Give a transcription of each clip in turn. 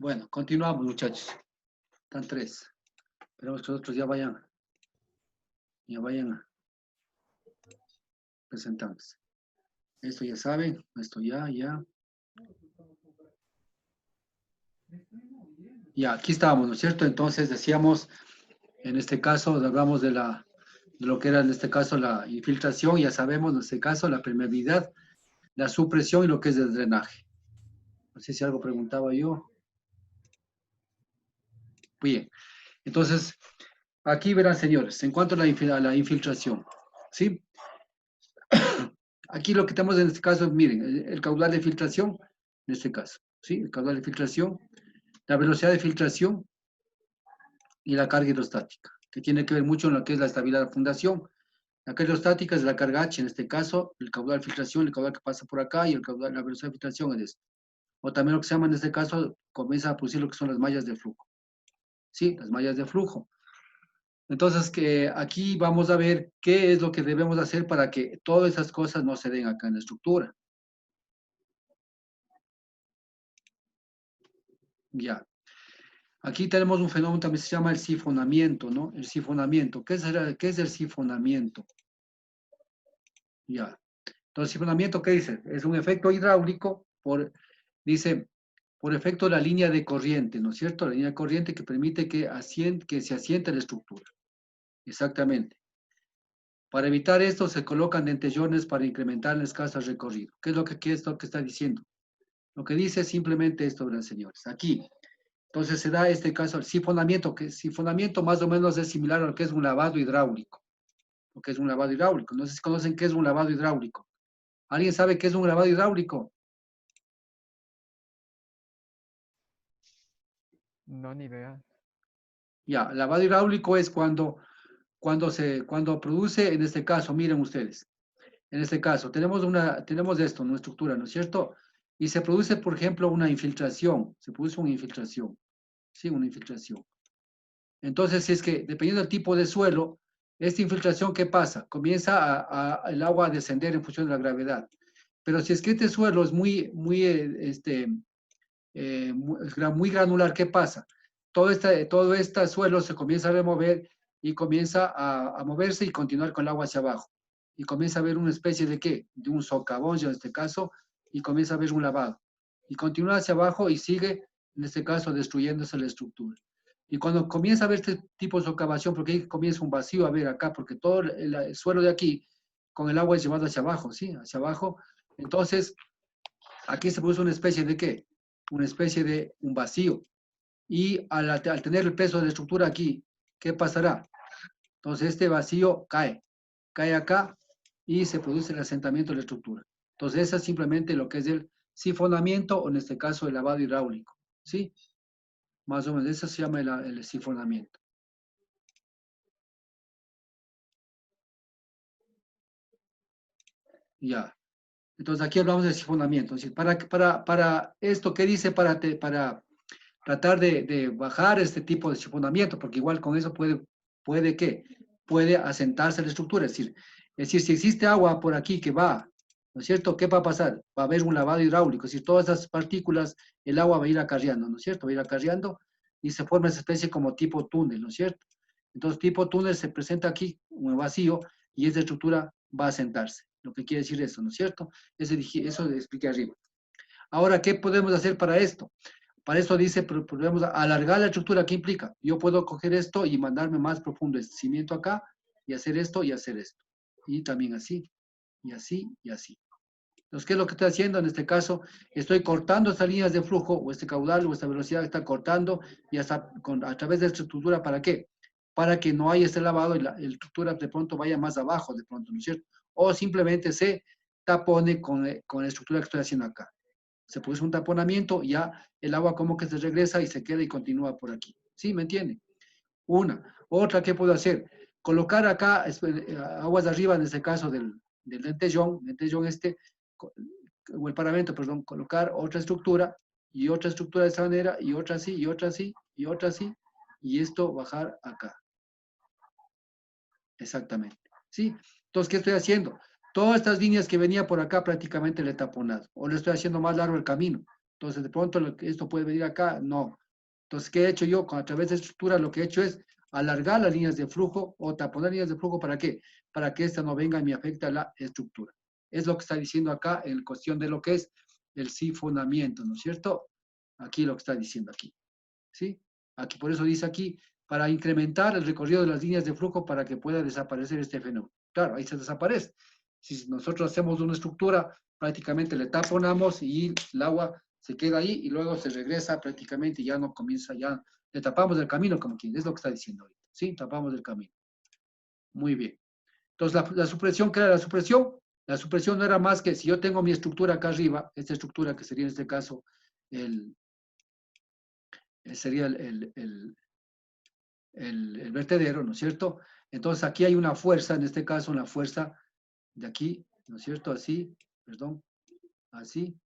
Bueno, continuamos, muchachos. Están tres. Esperemos que los otros ya vayan presentándose. Esto ya saben, esto ya. Ya, aquí estábamos, ¿no es cierto? Entonces decíamos, en este caso, hablamos de lo que era en este caso la infiltración, ya sabemos, en este caso, la permeabilidad, la supresión y lo que es el drenaje. No sé si algo preguntaba yo. Bien, entonces, aquí verán, señores, en cuanto a la infiltración, ¿sí? Aquí lo que tenemos en este caso, miren, el caudal de filtración, en este caso, ¿sí? El caudal de filtración, la velocidad de filtración y la carga hidrostática, que tiene que ver mucho en lo que es la estabilidad de la fundación. La carga hidrostática es la carga H, en este caso, el caudal de filtración, el caudal que pasa por acá y el caudal, la velocidad de filtración es esto. O también lo que se llama en este caso, comienza a producir lo que son las mallas de flujo. ¿Sí? Las mallas de flujo. Entonces, que aquí vamos a ver qué es lo que debemos hacer para que todas esas cosas no se den acá en la estructura. Ya. Aquí tenemos un fenómeno también que se llama el sifonamiento, ¿no? El sifonamiento. ¿Qué es el sifonamiento? Ya. Entonces, sifonamiento, ¿qué dice? Es un efecto hidráulico dice, por efecto de la línea de corriente, ¿no es cierto? La línea de corriente que permite que se asiente la estructura. Exactamente. Para evitar esto, se colocan dentellones para incrementar el escaso recorrido. ¿Qué es lo que está diciendo? Lo que dice es simplemente esto, ¿verdad, señores? Aquí. Entonces se da este caso, el sifonamiento, que sifonamiento más o menos es similar a lo que es un lavado hidráulico. Lo que es un lavado hidráulico. No sé si conocen qué es un lavado hidráulico. ¿Alguien sabe qué es un lavado hidráulico? No, ni idea. Ya, lavado hidráulico es cuando produce, en este caso, miren ustedes, en este caso, tenemos esto, una estructura, ¿no es cierto? Y se produce, por ejemplo, una infiltración, se produce una infiltración, sí, una infiltración. Entonces, si es que, dependiendo del tipo de suelo, esta infiltración, ¿qué pasa? Comienza el agua a descender en función de la gravedad. Pero si es que este suelo es muy granular, ¿qué pasa? Todo este suelo se comienza a remover y comienza a moverse y continuar con el agua hacia abajo. Y comienza a haber una especie de ¿qué? De un socavón, en este caso, y comienza a haber un lavado. Y continúa hacia abajo y sigue, en este caso, destruyéndose la estructura. Y cuando comienza a haber este tipo de socavación, porque ahí comienza un vacío a ver acá, porque todo el suelo de aquí, con el agua es llevado hacia abajo, ¿sí? Hacia abajo. Entonces, aquí se produce una especie de ¿qué? Una especie de un vacío. Y al tener el peso de la estructura aquí, ¿qué pasará? Entonces este vacío cae acá y se produce el asentamiento de la estructura. Entonces eso es simplemente lo que es el sifonamiento o en este caso el lavado hidráulico. ¿Sí? Más o menos, eso se llama el sifonamiento. Ya. Entonces aquí hablamos del sifonamiento. Es decir, para esto, ¿qué dice para tratar de bajar este tipo de sifonamiento? Porque igual con eso puede ¿qué? Puede asentarse la estructura. Es decir, si existe agua por aquí que va, ¿no es cierto? ¿Qué va a pasar? Va a haber un lavado hidráulico. Es decir, todas esas partículas, el agua va a ir acarreando, ¿no es cierto? Va a ir acarreando y se forma esa especie como tipo túnel, ¿no es cierto? Entonces, tipo túnel se presenta aquí un vacío y esa estructura va a sentarse. Lo que quiere decir eso, ¿no es cierto? Eso lo expliqué arriba. Ahora, ¿qué podemos hacer para esto? Para eso dice, podemos alargar la estructura. ¿Qué implica? Yo puedo coger esto y mandarme más profundo este cimiento acá y hacer esto y hacer esto. Y también así, y así, y así. Entonces, ¿qué es lo que estoy haciendo? En este caso, estoy cortando estas líneas de flujo, o este caudal, o esta velocidad que está cortando, y hasta a través de esta estructura, ¿para qué? Para que no haya este lavado y la estructura de pronto vaya más abajo, de pronto, ¿no es cierto? O simplemente se tapone con la estructura que estoy haciendo acá. Se produce un taponamiento, ya el agua como que se regresa y se queda y continúa por aquí. ¿Sí? ¿Me entiende? Una. Otra, ¿qué puedo hacer? Colocar acá aguas de arriba, en este caso del dentellón o el paramento, perdón, colocar otra estructura y otra estructura de esta manera y otra así y otra así y otra así y esto bajar acá. Exactamente. ¿Sí? Entonces, ¿qué estoy haciendo? Todas estas líneas que venía por acá prácticamente le he taponado o le estoy haciendo más largo el camino. Entonces, de pronto, esto puede venir acá, no. Entonces, ¿qué he hecho yo? A través de estructura, lo que he hecho es alargar las líneas de flujo o taponar líneas de flujo, ¿para qué? Para que esta no venga y me afecte a la estructura. Es lo que está diciendo acá en cuestión de lo que es el sifonamiento, ¿no es cierto? Aquí lo que está diciendo aquí, ¿sí? Aquí, por eso dice aquí, para incrementar el recorrido de las líneas de flujo para que pueda desaparecer este fenómeno. Claro, ahí se desaparece. Si nosotros hacemos una estructura, prácticamente le taponamos y el agua se queda ahí y luego se regresa prácticamente y ya no comienza, ya le tapamos el camino, como quien, es lo que está diciendo ahorita, ¿sí? Tapamos el camino. Muy bien. Entonces, la supresión, ¿qué era la supresión? La supresión no era más que si yo tengo mi estructura acá arriba, esta estructura que sería en este caso sería el vertedero, ¿no es cierto? Entonces aquí hay una fuerza, en este caso una fuerza de aquí, ¿no es cierto? Así, perdón, así,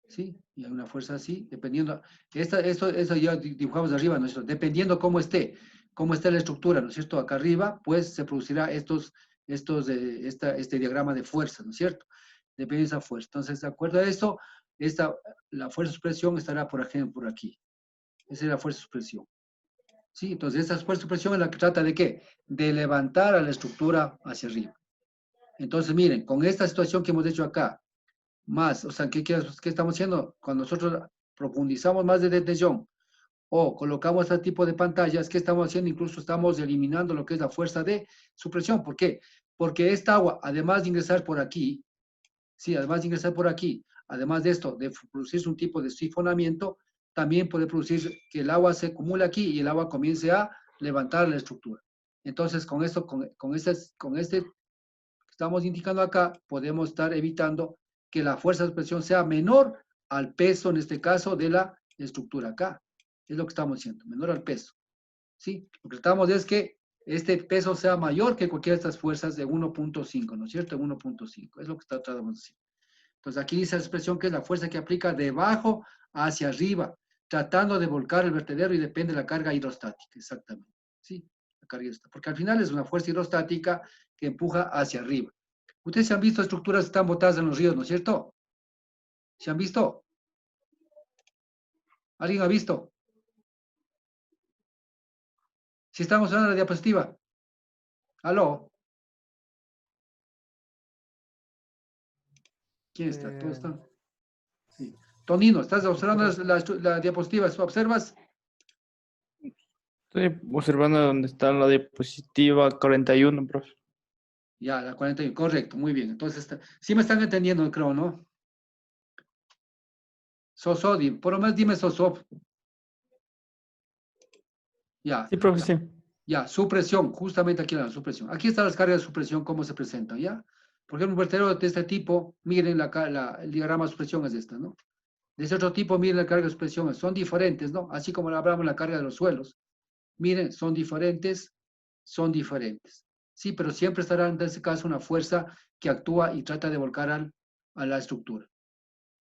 ¿sí? Y hay una fuerza así, dependiendo, eso ya dibujamos arriba, ¿no es cierto? Dependiendo cómo esté la estructura, ¿no es cierto? Acá arriba, pues se producirá este diagrama de fuerza, ¿no es cierto? Depende de esa fuerza. Entonces, de acuerdo a eso, la fuerza de supresión estará, por ejemplo, por aquí. Esa es la fuerza de supresión. ¿Sí? Entonces, esa fuerza de supresión es la que trata de ¿qué? De levantar a la estructura hacia arriba. Entonces, miren, con esta situación que hemos hecho acá, más, o sea, ¿qué estamos haciendo? Cuando nosotros profundizamos más de detención o colocamos este tipo de pantallas, ¿qué estamos haciendo? Incluso estamos eliminando lo que es la fuerza de supresión. ¿Por qué? Porque esta agua, además de ingresar por aquí, sí, además de ingresar por aquí, además de esto, de producirse un tipo de sifonamiento, también puede producir que el agua se acumule aquí y el agua comience a levantar la estructura. Entonces, con esto, con este que estamos indicando acá, podemos estar evitando que la fuerza de presión sea menor al peso, en este caso, de la estructura acá. Es lo que estamos diciendo, menor al peso. ¿Sí? Lo que tratamos es que este peso sea mayor que cualquiera de estas fuerzas de 1.5, ¿no es cierto? 1.5, es lo que tratamos de decir. Entonces aquí dice la expresión que es la fuerza que aplica de abajo hacia arriba, tratando de volcar el vertedero y depende de la carga hidrostática, exactamente. ¿Sí? La carga hidrostática. Porque al final es una fuerza hidrostática que empuja hacia arriba. Ustedes se han visto estructuras que están botadas en los ríos, ¿no es cierto? ¿Se han visto? ¿Alguien ha visto? Si estamos hablando de la diapositiva. ¿Aló? ¿Quién está? ¿Todos están? Sí. Tonino, ¿estás observando la diapositiva? ¿Observas? Estoy observando dónde está la diapositiva 41, profe. Ya, la 41, correcto, muy bien. Entonces, sí me están entendiendo, creo, ¿no? Sosodi, por lo menos dime Sosop. Ya, Sí, profe, sí. ya, supresión, justamente aquí la supresión. Aquí están las cargas de supresión, cómo se presentan, ¿ya? Por ejemplo, un vertedero de este tipo, miren el diagrama de supresión es esta, ¿no? De ese otro tipo, miren la carga de supresión, son diferentes, ¿no? Así como hablamos de la carga de los suelos. Miren, son diferentes, son diferentes. Sí, pero siempre estará en este caso una fuerza que actúa y trata de volcar a la estructura.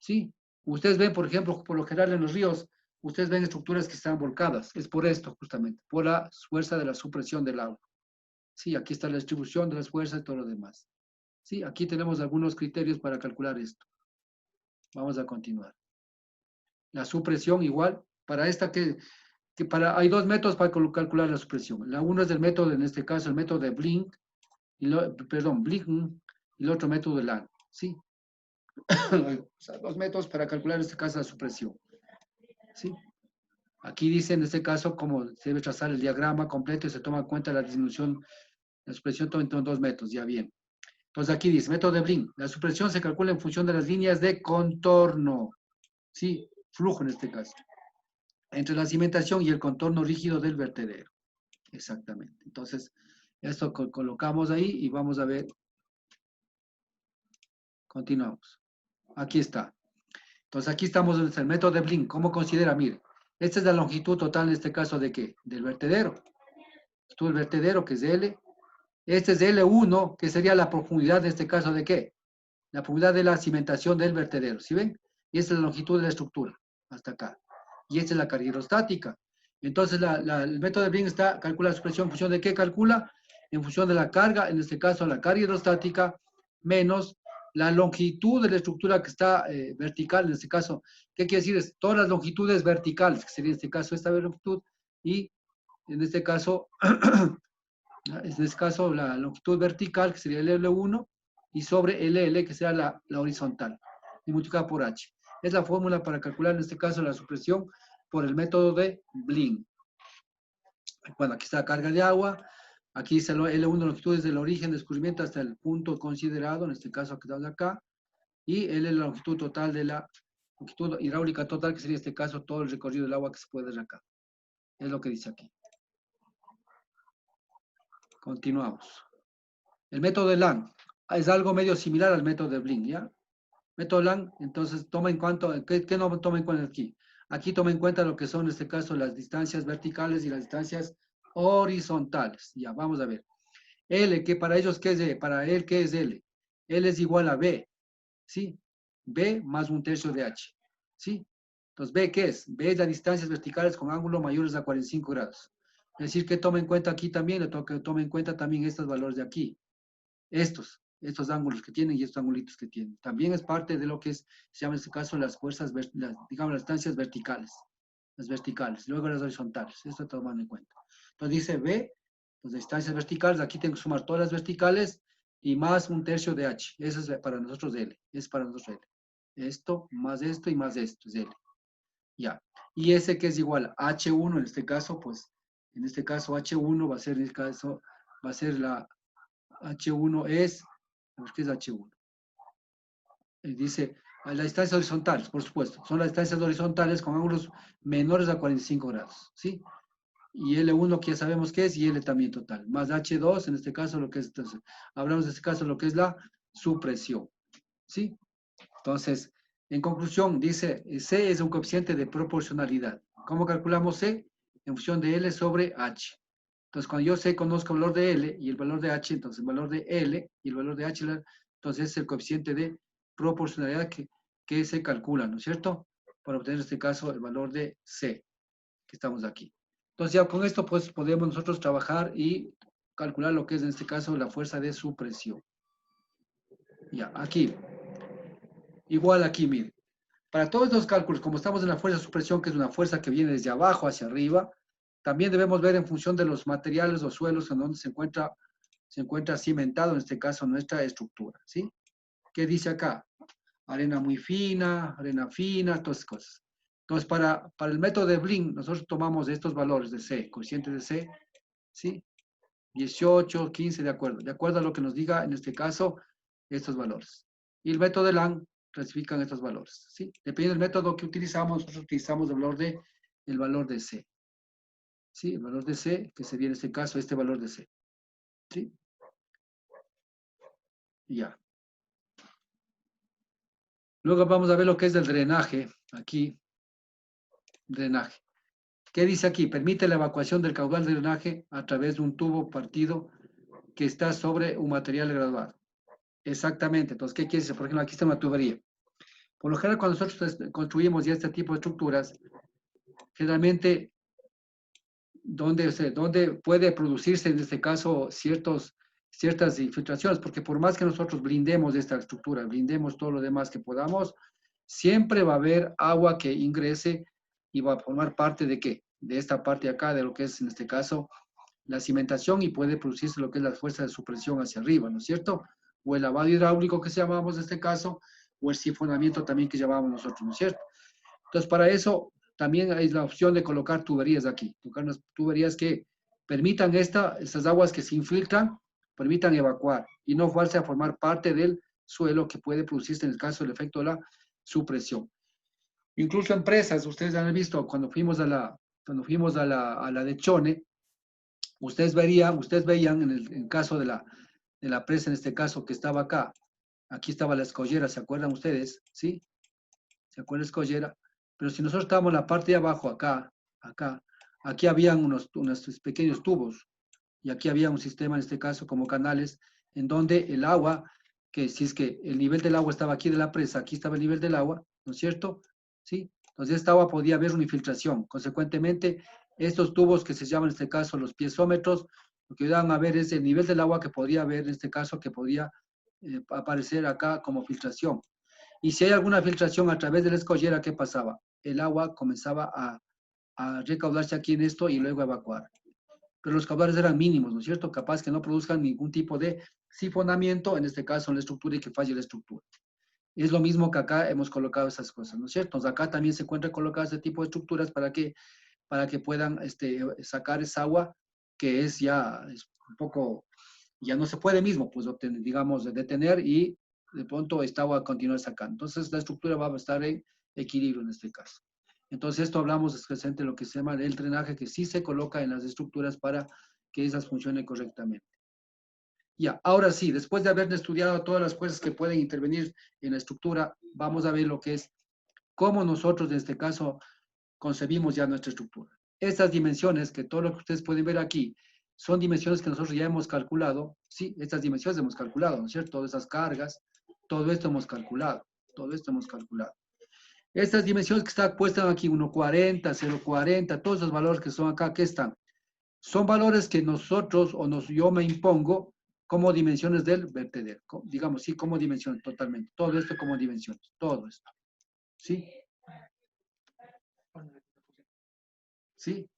¿Sí? Ustedes ven, por ejemplo, por lo general en los ríos, ustedes ven estructuras que están volcadas. Es por esto, justamente, por la fuerza de la supresión del agua. Sí, aquí está la distribución de las fuerzas y todo lo demás. Sí, aquí tenemos algunos criterios para calcular esto. Vamos a continuar. La supresión igual, para esta hay dos métodos para calcular la supresión. La uno es el método, en este caso, el método de Blink, Blink, y el otro método de Lang. ¿Sí? O sea, dos métodos para calcular en este caso la supresión. ¿Sí? Aquí dice en este caso cómo se debe trazar el diagrama completo y se toma en cuenta la disminución, la supresión en dos métodos, ya bien. Entonces aquí dice, método de Blink, la supresión se calcula en función de las líneas de contorno, ¿sí? Flujo en este caso, entre la cimentación y el contorno rígido del vertedero. Exactamente. Entonces, esto colocamos ahí y vamos a ver. Continuamos. Aquí está. Entonces, aquí estamos en el método de Blink. ¿Cómo considera? Mire, esta es la longitud total en este caso de ¿qué? Del vertedero. Esto es el vertedero, que es L. Este es L1, que sería la profundidad en este caso de ¿qué? La profundidad de la cimentación del vertedero. ¿Sí ven? Y esta es la longitud de la estructura. Hasta acá. Y esta es la carga hidrostática. Entonces, el método de Blink calcula la expresión en función de qué calcula, en función de la carga, en este caso la carga hidrostática, menos la longitud de la estructura que está vertical, en este caso, ¿qué quiere decir? Es todas las longitudes verticales, que sería en este caso esta longitud, y en este caso, la longitud vertical, que sería el L1, y sobre LL, que será la horizontal, y multiplicada por H. Es la fórmula para calcular, en este caso, la supresión por el método de Blin. Bueno, aquí está la carga de agua, aquí dice L1 longitud desde el origen de escurrimiento hasta el punto considerado, en este caso que estamos acá, y L la longitud total de la longitud hidráulica total, que sería en este caso todo el recorrido del agua que se puede ver acá. Es lo que dice aquí. Continuamos. El método de Lang es algo medio similar al método de Blin, ¿ya? Método Lang, entonces toma en cuenta, ¿qué no toma en cuenta aquí? Aquí toma en cuenta lo que son en este caso las distancias verticales y las distancias horizontales. Ya, vamos a ver. L, que para ellos, ¿qué es L? Para él, ¿qué es L? L es igual a B, ¿sí? B más 1/3 de H, ¿sí? Entonces, B, ¿qué es? B es las distancias verticales con ángulos mayores a 45 grados. Es decir, que toma en cuenta aquí también, le toca que tome en cuenta también estos valores de aquí. Estos ángulos que tienen y estos angulitos que tienen. También es parte de lo que se llama en este caso las fuerzas, digamos, las distancias verticales. Las verticales, luego las horizontales. Esto tomando en cuenta. Entonces dice B, las distancias verticales, aquí tengo que sumar todas las verticales y más 1/3 de H. Eso es para nosotros L. Es para nosotros L. Esto, más esto y más esto es L. Ya. Y ese que es igual a H1, en este caso, pues, en este caso H1 va a ser, en este caso, va a ser la H1 es, ¿qué es H1? Dice, a las distancias horizontales, por supuesto, son las distancias horizontales con ángulos menores a 45 grados, ¿sí? Y L1 que ya sabemos qué es, y L también total, más H2, en este caso lo que es, entonces, hablamos de este caso lo que es la supresión, ¿sí? Entonces, en conclusión, dice, C es un coeficiente de proporcionalidad. ¿Cómo calculamos C? En función de L sobre H. Entonces, cuando yo sé, conozco el valor de L y el valor de H, entonces el valor de L y el valor de H, entonces es el coeficiente de proporcionalidad que se calcula, ¿no es cierto? Para obtener en este caso el valor de C, que estamos aquí. Entonces ya con esto pues podemos nosotros trabajar y calcular lo que es en este caso la fuerza de supresión. Ya, aquí. Igual aquí, miren. Para todos estos cálculos, como estamos en la fuerza de supresión, que es una fuerza que viene desde abajo hacia arriba, también debemos ver en función de los materiales o suelos en donde se encuentra cimentado, en este caso, nuestra estructura, ¿sí? ¿Qué dice acá? Arena muy fina, arena fina, todas esas cosas. Entonces, para el método de Blin, nosotros tomamos estos valores de C, coeficiente de C, ¿sí? 18, 15, de acuerdo a lo que nos diga, en este caso, estos valores. Y el método de Lang clasifican estos valores, ¿sí? Dependiendo del método que utilizamos, nosotros utilizamos el valor de C, ¿sí? El valor de C, que sería en este caso este valor de C, ¿sí? Ya. Luego vamos a ver lo que es el drenaje, aquí, drenaje. ¿Qué dice aquí? Permite la evacuación del caudal de drenaje a través de un tubo partido que está sobre un material graduado. Exactamente. Entonces, ¿qué quiere decir? Por ejemplo, aquí está una tubería. Por lo general, cuando nosotros construimos ya este tipo de estructuras, generalmente, donde puede producirse, en este caso, ciertas infiltraciones, porque por más que nosotros blindemos esta estructura, blindemos todo lo demás que podamos, siempre va a haber agua que ingrese y va a formar parte de ¿qué? De esta parte acá, de lo que es, en este caso, la cimentación y puede producirse lo que es la fuerza de supresión hacia arriba, ¿no es cierto? O el lavado hidráulico que llamamos en este caso, o el sifonamiento también que llamamos nosotros, ¿no es cierto? Entonces, para eso también hay la opción de colocar tuberías aquí, colocar unas tuberías que permitan estas aguas que se infiltran, permitan evacuar y no fuerce a formar parte del suelo que puede producirse en el caso del efecto de la supresión. Incluso empresas, ustedes han visto cuando fuimos a la de Chone, ustedes veían en el caso de la presa, en este caso que estaba acá, aquí estaba la escollera, ¿se acuerdan ustedes? ¿Sí? ¿Se acuerdan la escollera? Pero si nosotros estábamos en la parte de abajo, acá, aquí habían unos pequeños tubos y aquí había un sistema, en este caso, como canales, en donde el agua, que si es que el nivel del agua estaba aquí de la presa, aquí estaba el nivel del agua, ¿no es cierto? ¿Sí? Entonces esta agua podía haber una infiltración. Consecuentemente, estos tubos que se llaman en este caso los piezómetros, lo que iban a ver es el nivel del agua que podía haber en este caso, que podía aparecer acá como filtración. Y si hay alguna filtración a través de la escollera, ¿qué pasaba? El agua comenzaba a recaudarse aquí en esto y luego a evacuar. Pero los caudales eran mínimos, ¿no es cierto? Capaz que no produzcan ningún tipo de sifonamiento, en este caso en la estructura, y que falle la estructura. Es lo mismo que acá hemos colocado esas cosas, ¿no es cierto? Entonces, acá también se encuentran colocadas este tipo de estructuras para que puedan sacar esa agua que es un poco, ya no se puede mismo, pues, obtener, digamos, detener y de pronto esta agua continúa sacando. Entonces, la estructura va a estar en equilibrio en este caso. Entonces, esto hablamos especialmente de lo que se llama el drenaje, que sí se coloca en las estructuras para que esas funcionen correctamente. Ya, ahora sí, después de haber estudiado todas las cosas que pueden intervenir en la estructura, vamos a ver lo que es cómo nosotros, en este caso, concebimos ya nuestra estructura. Estas dimensiones, que todo lo que ustedes pueden ver aquí, son dimensiones que nosotros ya hemos calculado. Sí, estas dimensiones hemos calculado, ¿no es cierto? Todas esas cargas, todo esto hemos calculado, todo esto hemos calculado. Estas dimensiones que están puestas aquí, 1,40, 0,40, todos esos valores que son acá, ¿qué están? Son valores que nosotros, yo me impongo como dimensiones del vertedero. Digamos, sí, como dimensiones, totalmente. Todo esto como dimensiones, todo esto. ¿Sí? ¿Sí?